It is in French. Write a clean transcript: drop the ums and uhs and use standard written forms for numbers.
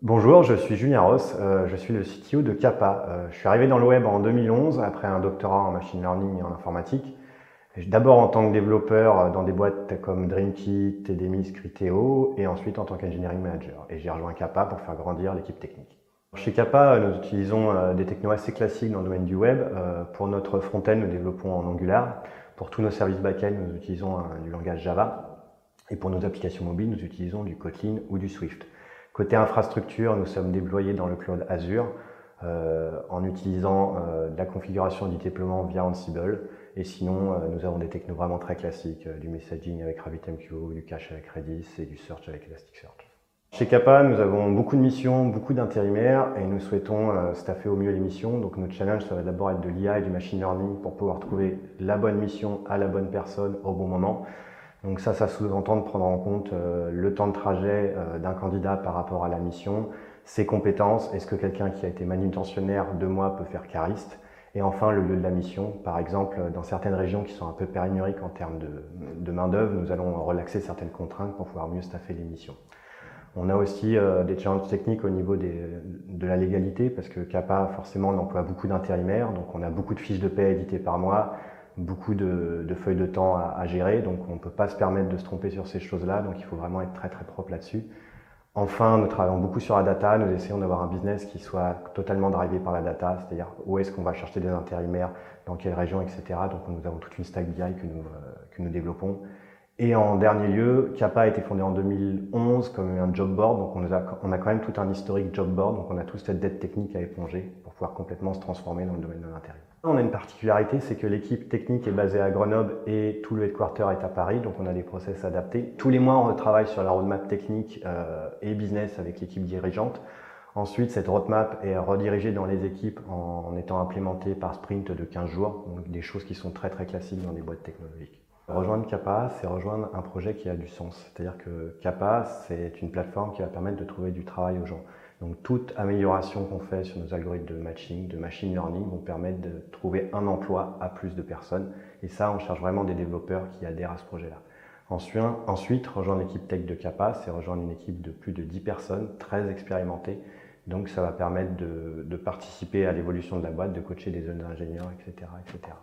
Bonjour, je suis Julien Ross, je suis le CTO de Kappa. Je suis arrivé dans le web en 2011 après un doctorat en machine learning et en informatique. D'abord en tant que développeur dans des boîtes comme DreamKit, TDMIS, Criteo et ensuite en tant qu'engineering manager. Et j'ai rejoint Kappa pour faire grandir l'équipe technique. Chez Kappa, nous utilisons des technos assez classiques dans le domaine du web. Pour notre front-end, nous développons en Angular. Pour tous nos services back-end, nous utilisons du langage Java. Et pour nos applications mobiles, nous utilisons du Kotlin ou du Swift. Côté infrastructure, nous sommes déployés dans le cloud Azure en utilisant de la configuration du déploiement via Ansible. Et sinon, nous avons des technos vraiment très classiques, du messaging avec RabbitMQ, du cache avec Redis et du search avec Elasticsearch. Chez Kappa, nous avons beaucoup de missions, beaucoup d'intérimaires et nous souhaitons staffer au mieux les missions. Donc notre challenge, ça va d'abord être de l'IA et du machine learning pour pouvoir trouver la bonne mission à la bonne personne au bon moment. Donc ça sous-entend de prendre en compte le temps de trajet d'un candidat par rapport à la mission, ses compétences, est-ce que quelqu'un qui a été manutentionnaire 2 mois peut faire cariste, et enfin le lieu de la mission. Par exemple, dans certaines régions qui sont un peu pénuriques en termes de main-d'œuvre, nous allons relaxer certaines contraintes pour pouvoir mieux staffer les missions. On a aussi des challenges techniques au niveau de la légalité, parce que Kappa, forcément, on emploie beaucoup d'intérimaires, donc on a beaucoup de fiches de paie éditées par mois, beaucoup de feuilles de temps à gérer, donc on ne peut pas se permettre de se tromper sur ces choses-là, donc il faut vraiment être très très propre là-dessus. Enfin, nous travaillons beaucoup sur la data, nous essayons d'avoir un business qui soit totalement drivé par la data, c'est-à-dire où est-ce qu'on va chercher des intérimaires, dans quelle région, etc. Donc nous avons toute une stack BI que nous développons. Et en dernier lieu, Kappa a été fondé en 2011 comme un job board, donc on a quand même tout un historique job board, donc on a toute cette dette technique à éponger pour pouvoir complètement se transformer dans le domaine de l'intérim. On a une particularité, c'est que l'équipe technique est basée à Grenoble et tout le headquarter est à Paris, donc on a des process adaptés. Tous les mois, on retravaille sur la roadmap technique et business avec l'équipe dirigeante. Ensuite, cette roadmap est redirigée dans les équipes en étant implémentée par sprint de 15 jours, donc des choses qui sont très très classiques dans des boîtes technologiques. Rejoindre Kappa, c'est rejoindre un projet qui a du sens. C'est-à-dire que Kappa, c'est une plateforme qui va permettre de trouver du travail aux gens. Donc toute amélioration qu'on fait sur nos algorithmes de matching, de machine learning, vont permettre de trouver un emploi à plus de personnes. Et ça, on cherche vraiment des développeurs qui adhèrent à ce projet-là. Ensuite, rejoindre l'équipe tech de Kappa, c'est rejoindre une équipe de plus de 10 personnes, très expérimentées. Donc ça va permettre de participer à l'évolution de la boîte, de coacher des jeunes ingénieurs, etc., etc.